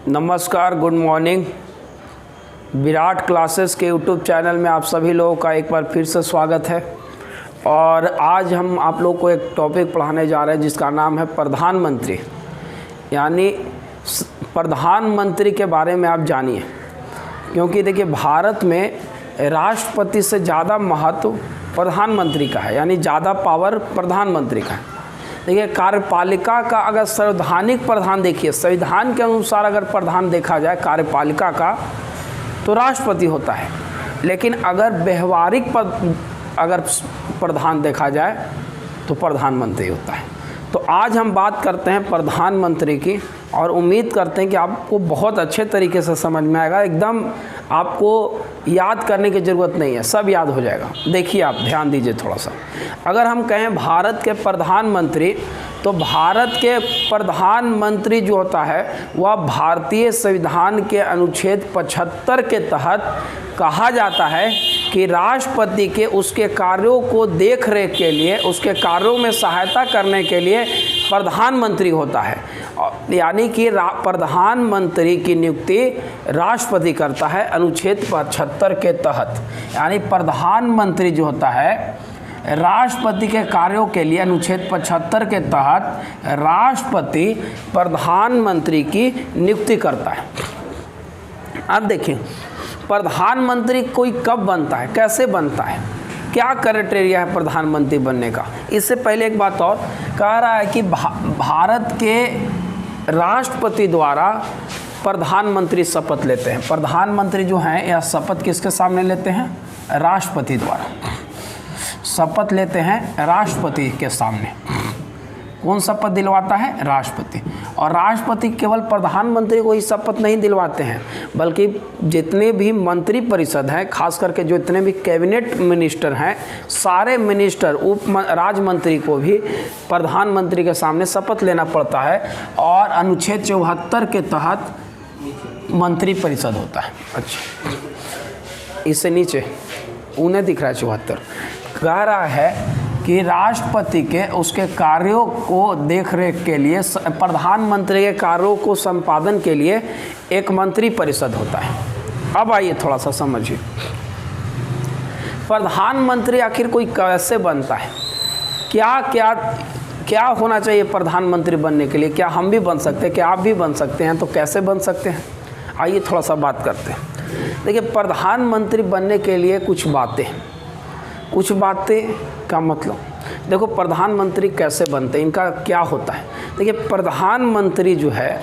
नमस्कार, good morning. Virat classes के YouTube channel में आप सभी लोगों का एक बार फिर से स्वागत है। और आज हम आप लोग को एक टॉपिक पढ़ाने जा रहे हैं जिसका नाम है प्रधानमंत्री। यानी प्रधानमंत्री के बारे में आप जानिए, क्योंकि देखिए भारत में राष्ट्रपति से ज़्यादा महत्व प्रधानमंत्री का है, यानी ज़्यादा पावर प्रधानमंत्री का है। देखिए कार्यपालिका का अगर संवैधानिक प्रधान देखिए, संविधान के अनुसार अगर प्रधान देखा जाए कार्यपालिका का तो राष्ट्रपति होता है, लेकिन अगर व्यवहारिक अगर प्रधान देखा जाए तो प्रधानमंत्री होता है। तो आज हम बात करते हैं प्रधानमंत्री की और उम्मीद करते हैं कि आपको बहुत अच्छे तरीके से समझ में आएगा। एकदम आपको याद करने की ज़रूरत नहीं है, सब याद हो जाएगा। देखिए आप ध्यान दीजिए थोड़ा सा। अगर हम कहें भारत के प्रधानमंत्री, तो भारत के प्रधानमंत्री जो होता है वह भारतीय संविधान के अनुच्छेद 75 के तहत कहा जाता है कि राष्ट्रपति के उसके कार्यों को देख रेख के लिए, उसके कार्यों में सहायता करने के लिए प्रधानमंत्री होता है। यानी कि प्रधानमंत्री की नियुक्ति राष्ट्रपति करता है अनुच्छेद 75 के तहत। यानी प्रधानमंत्री जो होता है राष्ट्रपति के कार्यों के लिए अनुच्छेद 75 के तहत राष्ट्रपति प्रधानमंत्री की नियुक्ति करता है। अब देखिए प्रधानमंत्री कोई कब बनता है, कैसे बनता है, क्या क्राइटेरिया है प्रधानमंत्री बनने का। इससे पहले एक बात और कह रहा है कि भारत के राष्ट्रपति द्वारा प्रधानमंत्री शपथ लेते हैं। प्रधानमंत्री जो हैं यह शपथ किसके सामने लेते हैं? राष्ट्रपति द्वारा शपथ लेते हैं राष्ट्रपति के सामने। कौन शपथ दिलवाता है? राष्ट्रपति। और राष्ट्रपति केवल प्रधानमंत्री को ही शपथ नहीं दिलवाते हैं, बल्कि जितने भी मंत्री परिषद हैं, खास करके जो इतने भी कैबिनेट मिनिस्टर हैं, सारे मिनिस्टर राज्य मंत्री को भी प्रधानमंत्री के सामने शपथ लेना पड़ता है। और अनुच्छेद 74 के तहत मंत्री परिषद होता है। अच्छा, इससे नीचे उन्हें दिख रहा है 74, कह रहा है कि राष्ट्रपति के उसके कार्यों को देख रेख के लिए, प्रधानमंत्री के कार्यों को संपादन के लिए एक मंत्री परिषद होता है। अब आइए थोड़ा सा समझिए प्रधानमंत्री आखिर कोई कैसे बनता है, क्या होना चाहिए प्रधानमंत्री बनने के लिए। क्या हम भी बन सकते हैं, क्या आप भी बन सकते हैं, तो कैसे बन सकते हैं आइए थोड़ा सा बात करते हैं। देखिए प्रधानमंत्री बनने के लिए कुछ बातें का मतलब, देखो प्रधानमंत्री कैसे बनते हैं, इनका क्या होता है। देखिए प्रधानमंत्री जो है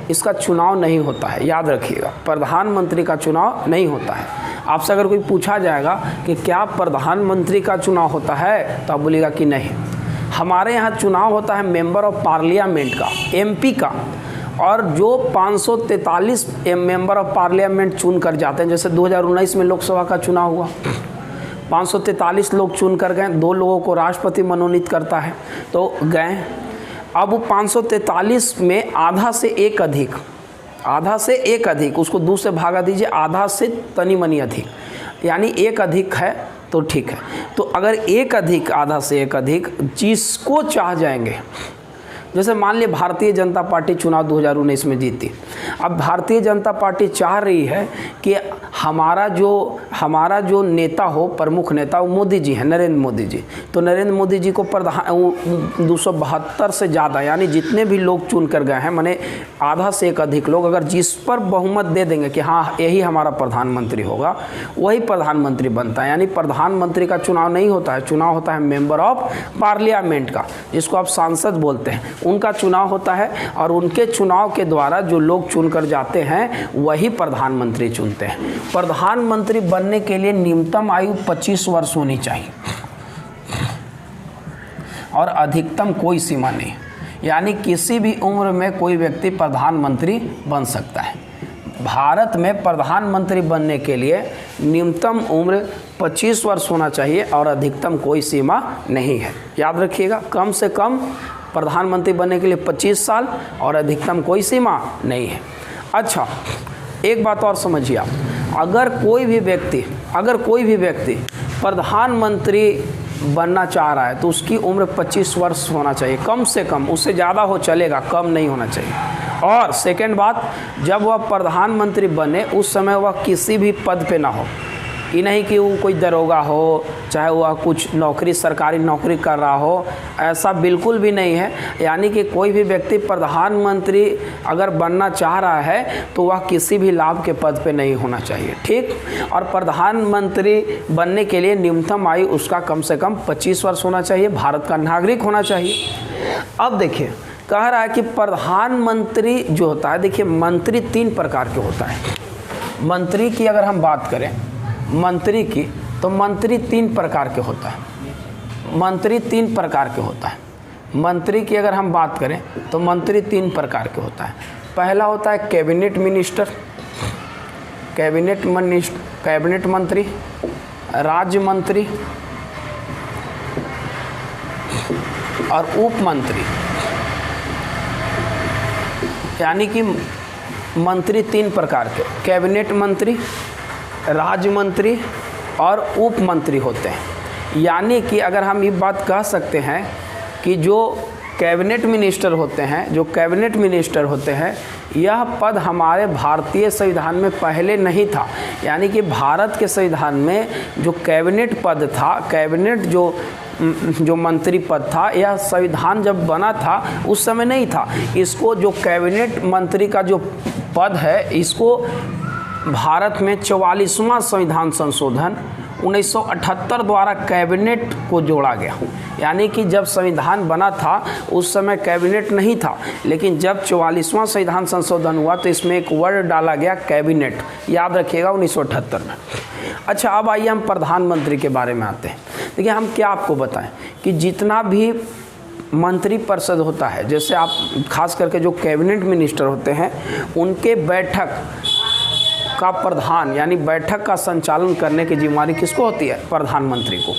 इसका चुनाव नहीं होता है, याद रखिएगा प्रधानमंत्री का चुनाव नहीं होता है। आपसे अगर कोई पूछा जाएगा कि क्या प्रधानमंत्री का चुनाव होता है, तो आप बोलिएगा कि नहीं। हमारे यहाँ चुनाव होता है मेंबर ऑफ पार्लियामेंट का, एमपी का, और जो 543 मेंबर ऑफ पार्लियामेंट चुन कर जाते हैं। जैसे 2019 में लोकसभा का चुनाव हुआ, 543 लोग चुन कर गए, 2 लोगों को राष्ट्रपति मनोनीत करता है तो गए। अब 543 में आधा से एक अधिक, उसको 2 से भागा दीजिए, आधा से तनी मनी अधिक, यानी एक अधिक है तो ठीक है। तो अगर एक अधिक, आधा से एक अधिक जिसको चाह जाएंगे, जैसे मान लिया भारतीय जनता पार्टी चुनाव 2019 में जीती। अब भारतीय जनता पार्टी चाह रही है कि हमारा जो नेता हो, प्रमुख नेता, वो मोदी जी हैं, नरेंद्र मोदी जी। तो नरेंद्र मोदी जी को 272 से ज़्यादा, यानी जितने भी लोग चुन कर गए हैं, माने आधा से एक अधिक लोग अगर जिस पर बहुमत दे देंगे कि हाँ यही हमारा प्रधानमंत्री होगा, वही प्रधानमंत्री बनता है। यानी प्रधानमंत्री का चुनाव नहीं होता है, चुनाव होता है मेंबर ऑफ पार्लियामेंट का, जिसको आप सांसद बोलते हैं, उनका चुनाव होता है। और उनके चुनाव के द्वारा जो लोग चुनकर जाते हैं वही प्रधानमंत्री चुनते हैं। प्रधानमंत्री बनने के लिए न्यूनतम आयु 25 वर्ष होनी चाहिए और अधिकतम कोई सीमा नहीं, यानी किसी भी उम्र में कोई व्यक्ति प्रधानमंत्री बन सकता है। भारत में प्रधानमंत्री बनने के लिए न्यूनतम उम्र 25 वर्ष होना चाहिए और अधिकतम कोई सीमा नहीं है। याद रखिएगा, कम से कम प्रधानमंत्री बनने के लिए 25 साल और अधिकतम कोई सीमा नहीं है। अच्छा, एक बात और समझिए आप, अगर कोई भी व्यक्ति प्रधानमंत्री बनना चाह रहा है तो उसकी उम्र 25 वर्ष होना चाहिए कम से कम, उससे ज़्यादा हो चलेगा, कम नहीं होना चाहिए। और सेकंड बात, जब वह प्रधानमंत्री बने उस समय वह किसी भी पद पे ना हो। ये नहीं कि वो कोई दरोगा हो, चाहे वह कुछ नौकरी सरकारी नौकरी कर रहा हो, ऐसा बिल्कुल भी नहीं है। यानी कि कोई भी व्यक्ति प्रधानमंत्री अगर बनना चाह रहा है तो वह किसी भी लाभ के पद पे नहीं होना चाहिए, ठीक। और प्रधानमंत्री बनने के लिए न्यूनतम आयु उसका कम से कम 25 वर्ष होना चाहिए, भारत का नागरिक होना चाहिए। अब देखिए, कह रहा है कि प्रधानमंत्री जो होता है, देखिए मंत्री 3 प्रकार के होता है। मंत्री की अगर हम बात करें, मंत्री की, तो मंत्री 3 प्रकार के होता है। मंत्री 3 प्रकार के होता है। मंत्री की अगर हम बात करें तो मंत्री 3 प्रकार के होता है। पहला होता है कैबिनेट मिनिस्टर, कैबिनेट मंत्री, राज्य मंत्री और उप मंत्री। यानी कि मंत्री 3 प्रकार के, कैबिनेट मंत्री, राज्य मंत्री और उप मंत्री होते हैं। यानी कि अगर हम ये बात कह सकते हैं कि जो कैबिनेट मिनिस्टर होते हैं, यह पद हमारे भारतीय संविधान में पहले नहीं था। यानी कि भारत के संविधान में जो कैबिनेट पद था, कैबिनेट जो मंत्री पद था, यह संविधान जब बना था उस समय नहीं था। इसको जो कैबिनेट मंत्री का जो पद है, इसको भारत में 44वां संविधान संशोधन 1978 द्वारा कैबिनेट को जोड़ा गया। यानी कि जब संविधान बना था उस समय कैबिनेट नहीं था, लेकिन जब 44वां संविधान संशोधन हुआ तो इसमें एक वर्ड डाला गया कैबिनेट, याद रखिएगा 1978 में। अच्छा, अब आइए हम प्रधानमंत्री के बारे में आते हैं। देखिए, हम क्या आपको बताएं कि जितना भी मंत्री परिषद होता है, जैसे आप खास करके जो कैबिनेट मिनिस्टर होते हैं, उनके बैठक का प्रधान यानी बैठक का संचालन करने की जिम्मेदारी किसको होती है? प्रधानमंत्री को।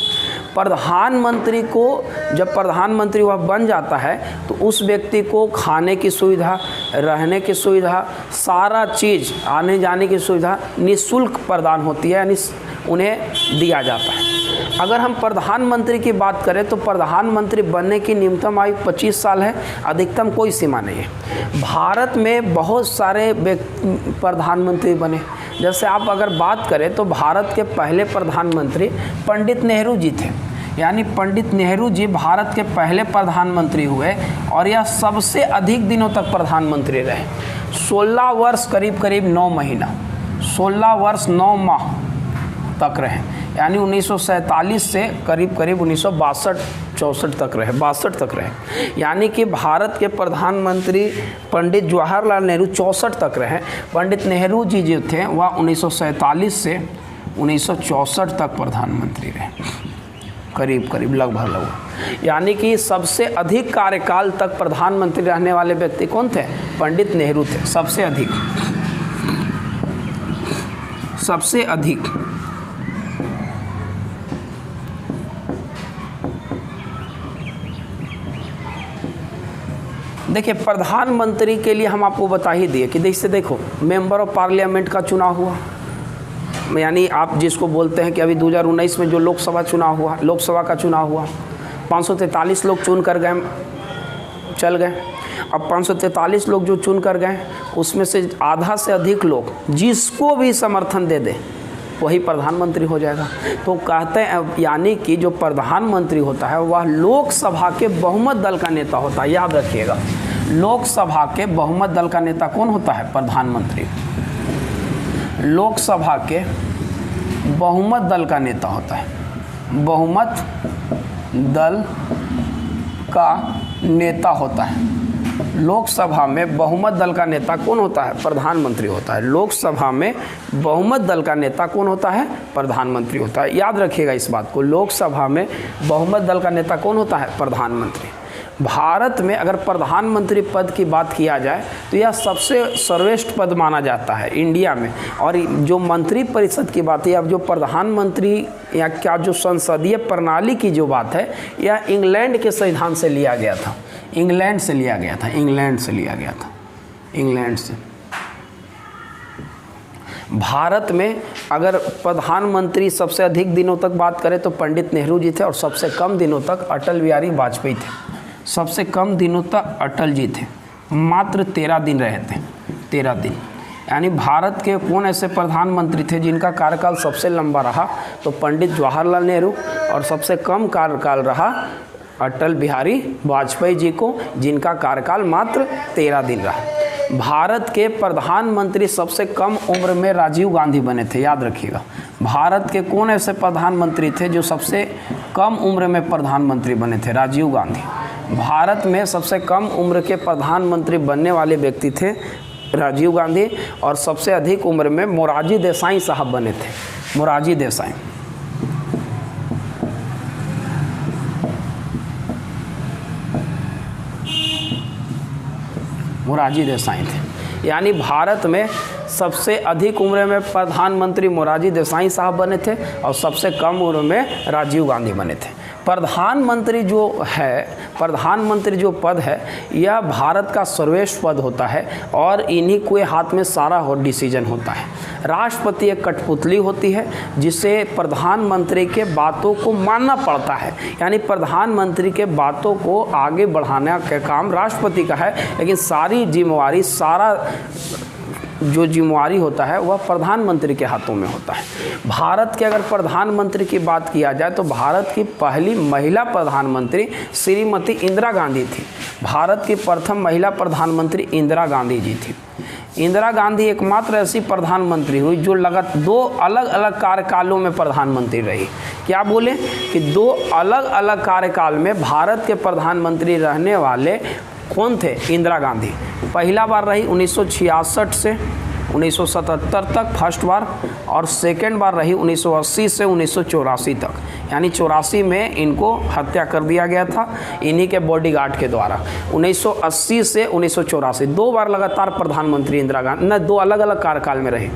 प्रधानमंत्री को जब प्रधानमंत्री वह बन जाता है तो उस व्यक्ति को खाने की सुविधा, रहने की सुविधा, सारा चीज़, आने जाने की सुविधा निःशुल्क प्रदान होती है, यानी उन्हें दिया जाता है। अगर हम प्रधानमंत्री की बात करें तो प्रधानमंत्री बनने की न्यूनतम आयु 25 साल है, अधिकतम कोई सीमा नहीं है। भारत में बहुत सारे प्रधानमंत्री बने। जैसे आप अगर बात करें तो भारत के पहले प्रधानमंत्री पंडित नेहरू जी थे। यानी पंडित नेहरू जी भारत के पहले प्रधानमंत्री हुए और यह सबसे अधिक दिनों तक प्रधानमंत्री रहे। 16 वर्ष करीब 9 महीना, 16 वर्ष 9 माह तक रहे। यानी 1947 से करीब 1962-64 तक रहे, 62 तक रहे। यानी कि भारत के प्रधानमंत्री पंडित जवाहरलाल नेहरू 64 तक रहे। पंडित नेहरू जी जो थे वह 1947 से 1964 तक प्रधानमंत्री रहे, करीब लगभग। यानी कि सबसे अधिक कार्यकाल तक प्रधानमंत्री रहने वाले व्यक्ति कौन थे? पंडित नेहरू थे, सबसे अधिक। देखिए, प्रधानमंत्री के लिए हम आपको बता ही दिए कि जैसे देखो, मेंबर ऑफ पार्लियामेंट का चुनाव हुआ, यानी आप जिसको बोलते हैं कि अभी 2019 में जो लोकसभा का चुनाव हुआ, 543 लोग चुन कर गए, चल गए। अब 543 लोग जो चुन कर गए, उसमें से आधा से अधिक लोग जिसको भी समर्थन दे दे वही प्रधानमंत्री हो जाएगा। तो कहते हैं, यानी कि जो प्रधानमंत्री होता है वह लोकसभा के बहुमत दल का नेता होता है। याद रखिएगा, लोकसभा के बहुमत दल का नेता कौन होता है? प्रधानमंत्री। लोकसभा के बहुमत दल का नेता होता है, बहुमत दल का नेता होता है। लोकसभा में बहुमत दल का नेता कौन होता है? प्रधानमंत्री होता है। लोकसभा में बहुमत दल का नेता कौन होता है? प्रधानमंत्री होता है। याद रखिएगा इस बात को, लोकसभा में बहुमत दल का नेता कौन होता है? प्रधानमंत्री। भारत में अगर प्रधानमंत्री पद की बात किया जाए तो यह सबसे सर्वश्रेष्ठ पद माना जाता है इंडिया में। और जो मंत्री परिषद की बात है, अब जो प्रधानमंत्री या क्या जो संसदीय प्रणाली की जो बात है, यह इंग्लैंड के संविधान से लिया गया था। इंग्लैंड से भारत में अगर प्रधानमंत्री सबसे अधिक दिनों तक बात करें तो पंडित नेहरू जी थे, और सबसे कम दिनों तक अटल बिहारी वाजपेयी थे। सबसे कम दिनों तक अटल जी थे, मात्र 13 दिन रहे थे, 13 दिन। यानी भारत के कौन ऐसे प्रधानमंत्री थे जिनका कार्यकाल सबसे लंबा रहा? तो पंडित जवाहरलाल नेहरू, और सबसे कम कार्यकाल रहा अटल बिहारी वाजपेयी जी को, जिनका कार्यकाल मात्र 13 दिन रहा। भारत के प्रधानमंत्री सबसे कम उम्र में राजीव गांधी बने थे, याद रखिएगा। भारत के कौन ऐसे प्रधानमंत्री थे जो सबसे कम उम्र में प्रधानमंत्री बने थे? राजीव गांधी। भारत में सबसे कम उम्र के प्रधानमंत्री बनने वाले व्यक्ति थे राजीव गांधी, और सबसे अधिक उम्र में मोरारजी देसाई साहब बने थे, मोरारजी देसाई। मोरारजी देसाई थे। यानी भारत में सबसे अधिक उम्र में प्रधानमंत्री मोरारजी देसाई साहब बने थे और सबसे कम उम्र में राजीव गांधी बने थे। प्रधानमंत्री जो पद है यह भारत का सर्वोच्च पद होता है और इन्हीं के हाथ में सारा डिसीजन होता है। राष्ट्रपति एक कठपुतली होती है जिसे प्रधानमंत्री के बातों को मानना पड़ता है, यानी प्रधानमंत्री के बातों को आगे बढ़ाने का काम राष्ट्रपति का है, लेकिन सारी जिम्मेवारी, सारा जो जिम्मेवारी होता है वह प्रधानमंत्री के हाथों में होता है। भारत के अगर प्रधानमंत्री की बात किया जाए तो भारत की पहली महिला प्रधानमंत्री श्रीमती इंदिरा गांधी थी। भारत की प्रथम महिला प्रधानमंत्री इंदिरा गांधी जी थी। इंदिरा गांधी एकमात्र ऐसी प्रधानमंत्री हुई जो लगातार 2 अलग अलग कार्यकालों में प्रधानमंत्री रही। क्या बोले कि 2 अलग अलग कार्यकाल में भारत के प्रधानमंत्री रहने वाले कौन थे? इंदिरा गांधी। पहला बार रही 1966 से 1977 तक फर्स्ट बार, और सेकेंड बार रही 1980 से 1984 तक, यानी 84 में इनको हत्या कर दिया गया था इन्हीं के बॉडीगार्ड के द्वारा। 1980 से 1984 2 बार लगातार प्रधानमंत्री इंदिरा गांधी न 2 अलग अलग कार्यकाल में रही।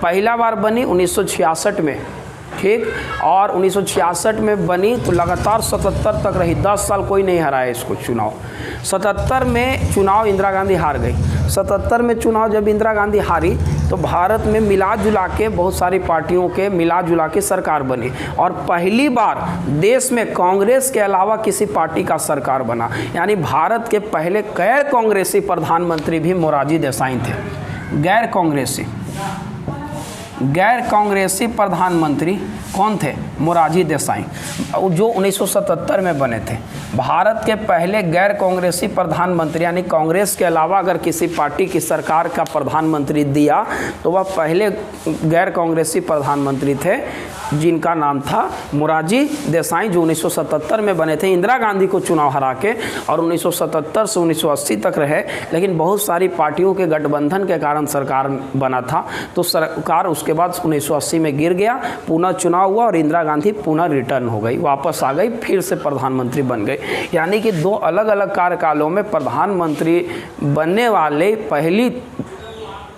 पहला बार बनी 1966 में, ठीक, और 1966 में बनी तो लगातार 77 तक रही। 10 साल कोई नहीं हराया इसको चुनाव। 77 में चुनाव इंदिरा गांधी हार गई। 77 में चुनाव जब इंदिरा गांधी हारी तो भारत में मिला जुला के बहुत सारी पार्टियों के मिला जुला के सरकार बनी, और पहली बार देश में कांग्रेस के अलावा किसी पार्टी का सरकार बना। यानी भारत के पहले गैर कांग्रेसी प्रधानमंत्री भी मोरारजी देसाई थे। गैर कांग्रेसी प्रधानमंत्री कौन थे? मोरारजी देसाई, जो 1977 में बने थे। भारत के पहले गैर कांग्रेसी प्रधानमंत्री, यानी कांग्रेस के अलावा अगर किसी पार्टी की सरकार का प्रधानमंत्री दिया तो वह पहले गैर कांग्रेसी प्रधानमंत्री थे, जिनका नाम था मोरारजी देसाई, जो 1977 में बने थे। इंदिरा गांधी को चुनाव हरा के और 1977 से 1980 तक रहे, लेकिन बहुत सारी पार्टियों के गठबंधन के कारण सरकार बना था, तो सरकार उसके बाद 1980 में गिर गया, पुनः चुनाव हुआ और इंदिरा गांधी पुनः रिटर्न हो गई, वापस आ गई, फिर से प्रधानमंत्री बन गई। यानी कि 2 अलग अलग कार्यकालों में प्रधानमंत्री बनने वाले पहली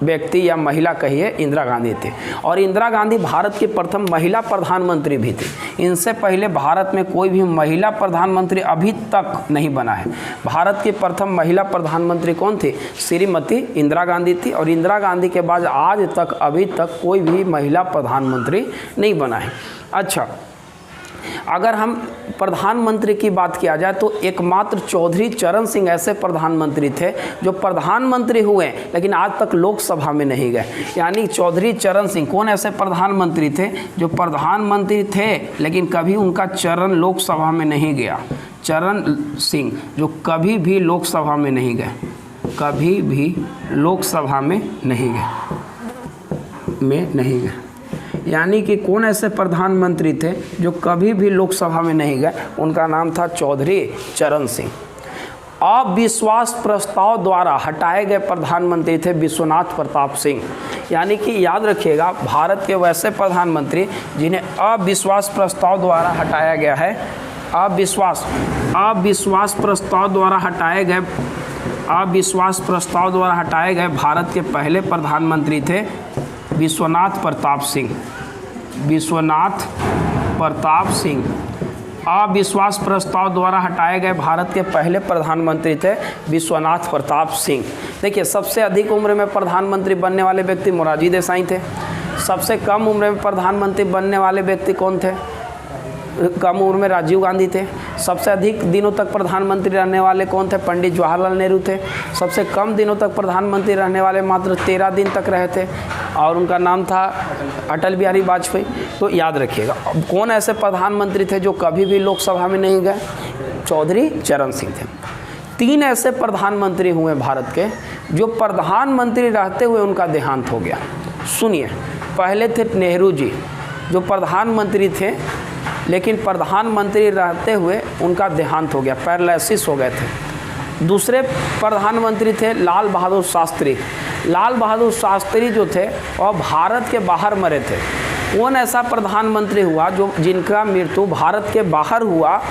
व्यक्ति या महिला कहिए इंदिरा गांधी थी। और इंदिरा गांधी भारत की प्रथम महिला प्रधानमंत्री भी थी। इनसे पहले भारत में कोई भी महिला प्रधानमंत्री अभी तक नहीं बना है। भारत की प्रथम महिला प्रधानमंत्री कौन थी? श्रीमती इंदिरा गांधी थी, और इंदिरा गांधी के बाद आज तक अभी तक कोई भी महिला प्रधानमंत्री नहीं बना है। अच्छा, अगर हम प्रधानमंत्री की बात किया जाए तो एकमात्र चौधरी चरण सिंह ऐसे प्रधानमंत्री थे जो प्रधानमंत्री हुए लेकिन आज तक लोकसभा में नहीं गए। यानी चौधरी चरण सिंह कौन ऐसे प्रधानमंत्री थे जो प्रधानमंत्री थे लेकिन कभी उनका चरण लोकसभा में नहीं गया? चरण सिंह जो कभी भी लोकसभा में नहीं गए, कभी भी लोकसभा में नहीं गए। यानी कि कौन ऐसे प्रधानमंत्री थे जो कभी भी लोकसभा में नहीं गए? उनका नाम था चौधरी चरण सिंह। अविश्वास प्रस्ताव द्वारा हटाए गए प्रधानमंत्री थे विश्वनाथ प्रताप सिंह। यानी कि याद रखिएगा, भारत के वैसे प्रधानमंत्री जिन्हें अविश्वास प्रस्ताव द्वारा हटाया गया है। अविश्वास प्रस्ताव द्वारा हटाए गए भारत के पहले प्रधानमंत्री थे विश्वनाथ प्रताप सिंह। अविश्वास प्रस्ताव द्वारा हटाए गए भारत के पहले प्रधानमंत्री थे विश्वनाथ प्रताप सिंह। देखिए, सबसे अधिक उम्र में प्रधानमंत्री बनने वाले व्यक्ति मोरारजी देसाई थे। सबसे कम उम्र में प्रधानमंत्री बनने वाले व्यक्ति कौन थे? कम उम्र में राजीव गांधी थे। सबसे अधिक दिनों तक प्रधानमंत्री रहने वाले कौन थे? पंडित जवाहरलाल नेहरू थे। सबसे कम दिनों तक प्रधानमंत्री रहने वाले मात्र 13 दिन तक रहे थे और उनका नाम था अटल बिहारी वाजपेयी। तो याद रखिएगा। अब कौन ऐसे प्रधानमंत्री थे जो कभी भी लोकसभा में नहीं गए? चौधरी चरण सिंह थे। 3 ऐसे प्रधानमंत्री हुए भारत के जो प्रधानमंत्री रहते हुए उनका देहांत हो गया। सुनिए, पहले थे नेहरू जी जो प्रधानमंत्री थे लेकिन प्रधानमंत्री रहते हुए उनका देहांत हो गया, पैरालिसिस हो गए थे। दूसरे प्रधानमंत्री थे लाल बहादुर शास्त्री। लाल बहादुर शास्त्री जो थे वह भारत के बाहर मरे थे। कौन ऐसा प्रधानमंत्री हुआ जो जिनका मृत्यु भारत के बाहर हुआ?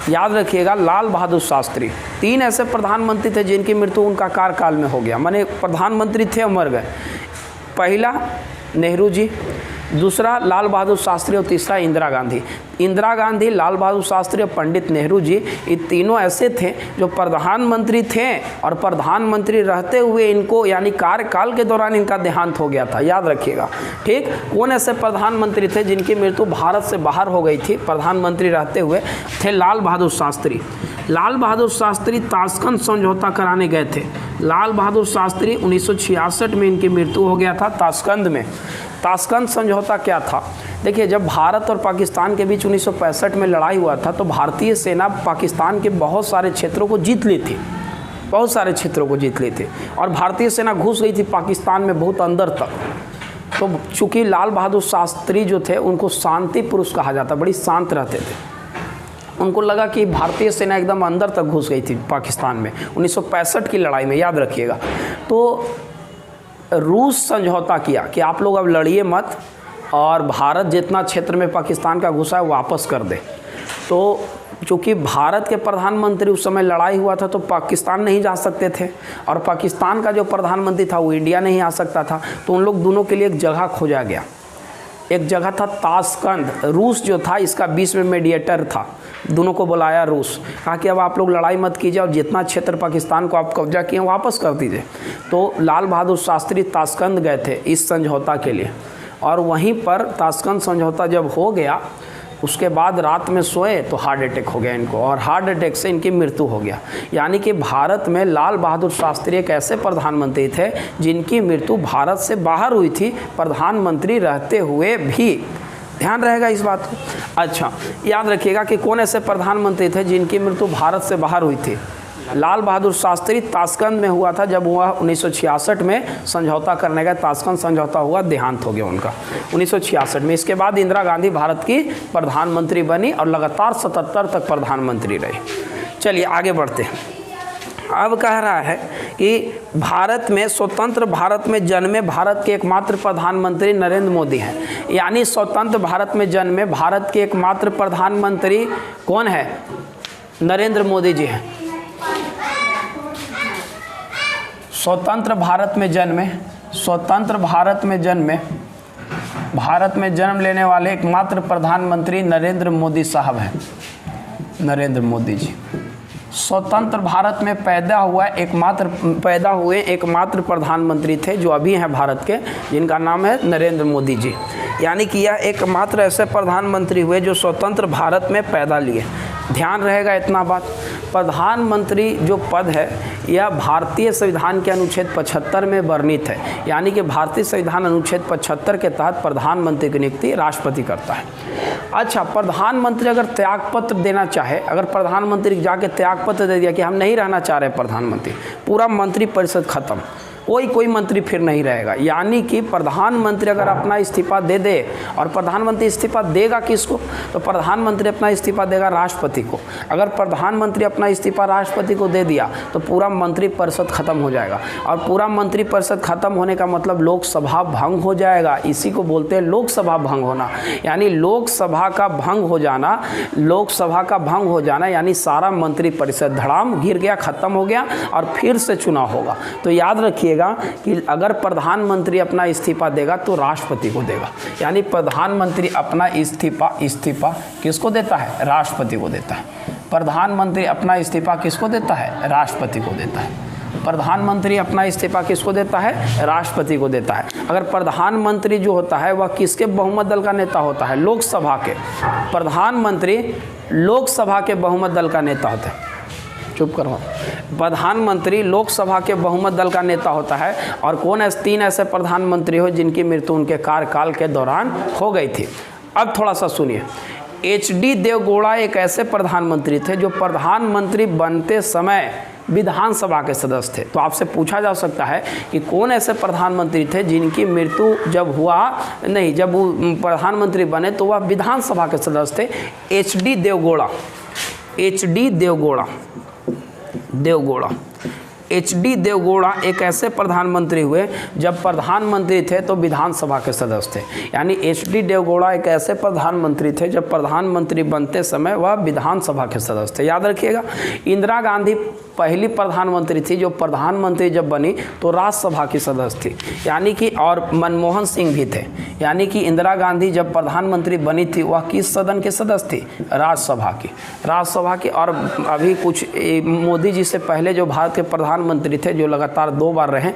याद रखिएगा, लाल बहादुर शास्त्री। 3 ऐसे प्रधानमंत्री थे जिनकी मृत्यु उनका कार्यकाल में हो गया, माने प्रधानमंत्री थे और मर गए। पहला नेहरू जी, दूसरा लाल बहादुर शास्त्री और तीसरा इंदिरा गांधी। इंदिरा गांधी, लाल बहादुर शास्त्री और पंडित नेहरू जी, ये तीनों ऐसे थे जो प्रधानमंत्री थे और प्रधानमंत्री रहते हुए इनको यानी कार्यकाल के दौरान इनका देहांत हो गया था। याद रखिएगा, ठीक। कौन ऐसे प्रधानमंत्री थे जिनकी मृत्यु भारत से बाहर हो गई थी प्रधानमंत्री रहते हुए? थे लाल बहादुर शास्त्री। लाल बहादुर शास्त्री ताशकंद समझौता कराने गए थे। लाल बहादुर शास्त्री 1966 में इनकी मृत्यु हो गया था ताशकंद में। ताशकंद समझौता क्या था? देखिए, जब भारत और पाकिस्तान के बीच 1965 में लड़ाई हुआ था तो भारतीय सेना पाकिस्तान के बहुत सारे क्षेत्रों को जीत ली थी, बहुत सारे क्षेत्रों को जीत ली थी और भारतीय सेना घुस गई थी पाकिस्तान में बहुत अंदर तक। तो चूँकि लाल बहादुर शास्त्री जो थे उनको शांति पुरुष कहा जाता, बड़ी शांत रहते थे। उनको लगा कि भारतीय सेना एकदम अंदर तक घुस गई थी पाकिस्तान में 1965 की लड़ाई में, याद रखिएगा। तो रूस समझौता किया कि आप लोग अब लड़िए मत और भारत जितना क्षेत्र में पाकिस्तान का घुसा है वापस कर दे। तो चूँकि भारत के प्रधानमंत्री उस समय लड़ाई हुआ था तो पाकिस्तान नहीं जा सकते थे और पाकिस्तान का जो प्रधानमंत्री था वो इंडिया नहीं आ सकता था, तो उन लोग दोनों के लिए एक जगह खोजा गया। एक जगह था ताशकंद। रूस जो था इसका बीच में मीडिएटर था, दोनों को बुलाया रूस, कहा कि अब आप लोग लड़ाई मत कीजिए और जितना क्षेत्र पाकिस्तान को आप कब्जा किए वापस कर दीजिए। तो लाल बहादुर शास्त्री ताशकंद गए थे इस समझौता के लिए और वहीं पर ताशकंद समझौता जब हो गया उसके बाद रात में सोए तो हार्ट अटैक हो गया इनको और हार्ट अटैक से इनकी मृत्यु हो गया। यानी कि भारत में लाल बहादुर शास्त्री एक ऐसे प्रधानमंत्री थे जिनकी मृत्यु भारत से बाहर हुई थी प्रधानमंत्री रहते हुए भी। ध्यान रहेगा इस बात को। अच्छा, याद रखिएगा कि कौन ऐसे प्रधानमंत्री थे जिनकी मृत्यु भारत से बाहर हुई थी? लाल बहादुर शास्त्री ताशकंद में हुआ था, जब वह 1966 में समझौता करने गए, ताशकंद समझौता हुआ, देहांत हो गया उनका 1966 में। इसके बाद इंदिरा गांधी भारत की प्रधानमंत्री बनी और लगातार 77 तक प्रधानमंत्री रही। चलिए आगे बढ़ते हैं। अब कह रहा है कि भारत में स्वतंत्र भारत में जन्मे भारत के एकमात्र प्रधानमंत्री नरेंद्र मोदी हैं। यानी स्वतंत्र भारत में जन्मे भारत के एकमात्र प्रधानमंत्री कौन है? नरेंद्र मोदी जी हैं। स्वतंत्र भारत में जन्म लेने वाले एकमात्र प्रधानमंत्री नरेंद्र मोदी साहब हैं। नरेंद्र मोदी जी स्वतंत्र भारत में पैदा हुए एकमात्र प्रधानमंत्री थे जो अभी हैं भारत के, जिनका नाम है नरेंद्र मोदी जी। यानी कि यह एकमात्र ऐसे प्रधानमंत्री हुए जो स्वतंत्र भारत में पैदा लिए। ध्यान रहेगा इतना बात। प्रधानमंत्री जो पद है यह भारतीय संविधान के अनुच्छेद 75 में वर्णित है। यानी कि भारतीय संविधान अनुच्छेद 75 के तहत प्रधानमंत्री की नियुक्ति राष्ट्रपति करता है। अच्छा, प्रधानमंत्री अगर त्यागपत्र देना चाहे, अगर प्रधानमंत्री जाके त्यागपत्र दे दिया कि हम नहीं रहना चाह रहे प्रधानमंत्री, पूरा मंत्री परिषद खत्म, कोई मंत्री फिर नहीं रहेगा। यानी कि प्रधानमंत्री अगर अपना इस्तीफा दे दे, और प्रधानमंत्री इस्तीफा देगा किसको? तो प्रधानमंत्री अपना इस्तीफा देगा राष्ट्रपति को। अगर प्रधानमंत्री अपना इस्तीफा राष्ट्रपति को दे दिया तो पूरा मंत्री परिषद खत्म हो जाएगा, और पूरा मंत्री परिषद खत्म होने का मतलब लोकसभा भंग हो जाएगा। इसी को बोलते हैं लोकसभा भंग होना। यानी लोकसभा का भंग हो जाना, यानी सारा मंत्री परिषद धड़ाम गिर गया, खत्म हो गया और फिर से चुनाव होगा। तो याद रखिएगा कि अगर प्रधानमंत्री अपना इस्तीफा देगा तो राष्ट्रपति को देगा। यानी प्रधानमंत्री अपना इस्तीफा किसको देता है? राष्ट्रपति को देता है। प्रधानमंत्री अपना इस्तीफा किसको देता है? राष्ट्रपति को देता है। प्रधानमंत्री अपना इस्तीफा किसको देता है? राष्ट्रपति को देता है। अगर प्रधानमंत्री जो होता है वह किसके बहुमत दल का नेता होता है? लोकसभा के। प्रधानमंत्री लोकसभा के बहुमत दल का नेता होता है। चुप करो। प्रधानमंत्री लोकसभा के बहुमत दल का नेता होता है। और कौन ऐसे 3 ऐसे प्रधानमंत्री हो जिनकी मृत्यु उनके कार्यकाल के दौरान हो गई थी। अब थोड़ा सा सुनिए। HD देवगौड़ा एक ऐसे प्रधानमंत्री थे जो प्रधानमंत्री बनते समय विधानसभा के सदस्य थे। तो आपसे पूछा जा सकता है कि कौन ऐसे प्रधानमंत्री थे जिनकी मृत्यु जब वो प्रधानमंत्री बने तो वह विधानसभा के सदस्य थे। HD देवगौड़ा, HD देवगौड़ा एक ऐसे प्रधानमंत्री हुए जब प्रधानमंत्री थे तो विधानसभा के सदस्य थे। यानी HD देवगौड़ा एक ऐसे प्रधानमंत्री थे जब प्रधानमंत्री बनते समय वह विधानसभा के सदस्य थे। याद रखिएगा। इंदिरा गांधी पहली प्रधानमंत्री थी जो प्रधानमंत्री जब बनी तो राज्यसभा की सदस्य थी। यानी कि और मनमोहन सिंह भी थे। यानी कि इंदिरा गांधी जब प्रधानमंत्री बनी थी वह किस सदन की सदस्य थी? राज्यसभा की। और अभी कुछ मोदी जी से पहले जो भारत के प्रधानमंत्री थे जो लगातार 2 बार रहे,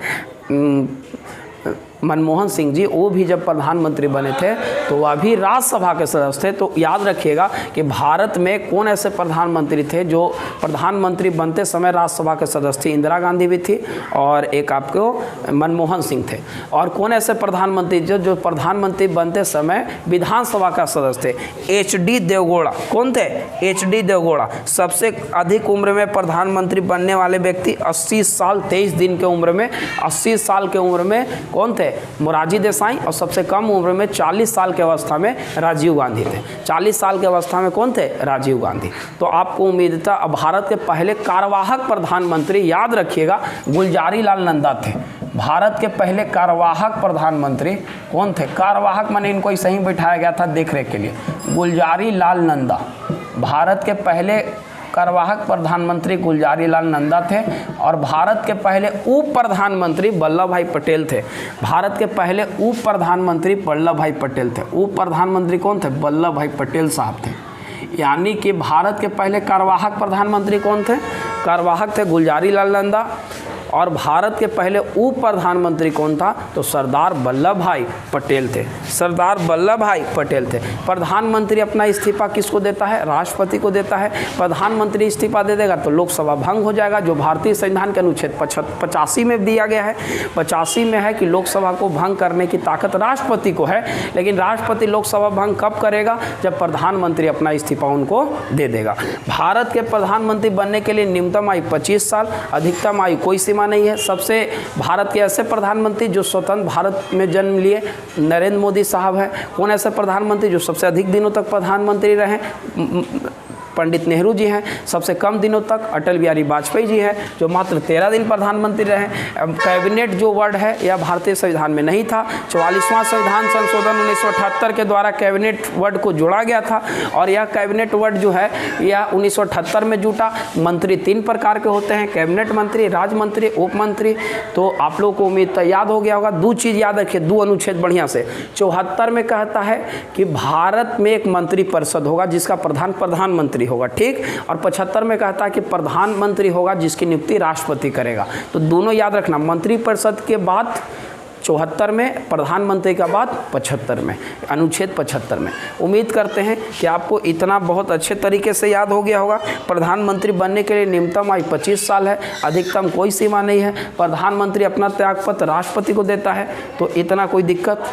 मनमोहन सिंह जी, वो भी जब प्रधानमंत्री बने थे तो वह भी राज्यसभा के सदस्य थे। तो याद रखिएगा कि भारत में कौन ऐसे प्रधानमंत्री थे जो प्रधानमंत्री बनते समय राज्यसभा के सदस्य थे? इंदिरा गांधी भी थी और एक आपको मनमोहन सिंह थे। और कौन ऐसे प्रधानमंत्री जो प्रधानमंत्री बनते समय विधानसभा का सदस्य थे? HD देवगौड़ा। कौन थे? HD देवगौड़ा। सबसे अधिक उम्र में प्रधानमंत्री बनने वाले व्यक्ति 80 साल 23 दिन के उम्र में, 80 साल के उम्र में कौन थे? मोरारजी देसाई। और सबसे कम उम्र में 40 साल की अवस्था में राजीव गांधी थे। 40 साल की अवस्था में कौन थे? राजीव गांधी। तो आपको उम्मीद था। अब भारत के पहले कार्यवाहक प्रधानमंत्री याद रखिएगा गुलजारी लाल नंदा थे। भारत के पहले कार्यवाहक प्रधानमंत्री कौन थे? कार्यवाहक माने इनको ऐसे ही बैठाया गया था देख रेख के लिए। गुलजारी लाल नंदा भारत के पहले कार्यवाहक प्रधानमंत्री गुलजारी लाल नंदा थे। और भारत के पहले उप प्रधानमंत्री वल्लभ भाई पटेल थे। भारत के पहले उप प्रधानमंत्री वल्लभ भाई पटेल थे। उप प्रधानमंत्री कौन थे? वल्लभ भाई पटेल साहब थे। यानी कि भारत के पहले कार्यवाहक प्रधानमंत्री कौन थे? कार्यवाहक थे गुलजारी लाल नंदा। और भारत के पहले उप प्रधानमंत्री कौन था? तो सरदार वल्लभ भाई पटेल थे। सरदार वल्लभ भाई पटेल थे। प्रधानमंत्री अपना इस्तीफा किसको देता है? राष्ट्रपति को देता है। प्रधानमंत्री इस्तीफा दे देगा तो लोकसभा भंग हो जाएगा, जो भारतीय संविधान के अनुच्छेद 85 में दिया गया है। 85 में है कि लोकसभा को भंग करने की ताकत राष्ट्रपति को है। लेकिन राष्ट्रपति लोकसभा भंग कब करेगा? जब प्रधानमंत्री अपना इस्तीफा उनको दे देगा। भारत के प्रधानमंत्री बनने के लिए न्यूनतम आयु 25 साल, अधिकतम आयु कोई सीमा नहीं है। सबसे भारत के ऐसे प्रधानमंत्री जो स्वतंत्र भारत में जन्म लिए नरेंद्र मोदी साहब हैं। कौन ऐसे प्रधानमंत्री जो सबसे अधिक दिनों तक प्रधानमंत्री रहे? पंडित नेहरू जी हैं। सबसे कम दिनों तक अटल बिहारी वाजपेयी जी हैं जो मात्र 13 दिन प्रधानमंत्री रहे। कैबिनेट जो वर्ड है यह भारतीय संविधान में नहीं था। 44वां संविधान संशोधन 1978 के द्वारा कैबिनेट वर्ड को जोड़ा गया था। और यह कैबिनेट वर्ड जो है यह 1978 में जुटा। मंत्री 3 प्रकार के होते हैं, कैबिनेट मंत्री, राज्य मंत्री, उप मंत्री। तो आप लोग को उम्मीद याद हो गया होगा। 2 चीज़ याद रखिए, 2 अनुच्छेद बढ़िया से। 74 में कहता है कि भारत में एक मंत्री परिषद होगा जिसका प्रधानमंत्री होगा, ठीक। और 75 में कहता है कि प्रधानमंत्री होगा जिसकी नियुक्ति राष्ट्रपति करेगा। तो दोनों याद रखना, मंत्री परिषद के बाद 74 में, प्रधानमंत्री का बाद 75 में, अनुच्छेद 75 में। उम्मीद करते हैं कि आपको इतना बहुत अच्छे तरीके से याद हो गया होगा। प्रधानमंत्री बनने के लिए न्यूनतम आयु 25 साल है, अधिकतम कोई सीमा नहीं है। प्रधानमंत्री अपना त्यागपत्र राष्ट्रपति को देता है। तो इतना कोई दिक्कत।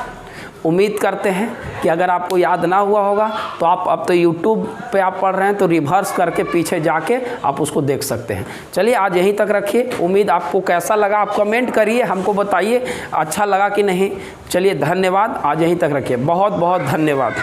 उम्मीद करते हैं कि अगर आपको याद ना हुआ होगा तो आप अब तो YouTube पे आप पढ़ रहे हैं तो रिवर्स करके पीछे जाके आप उसको देख सकते हैं। चलिए आज यहीं तक रखिए। उम्मीद आपको कैसा लगा आप कमेंट करिए, हमको बताइए अच्छा लगा कि नहीं। चलिए धन्यवाद, आज यहीं तक रखिए। बहुत बहुत धन्यवाद।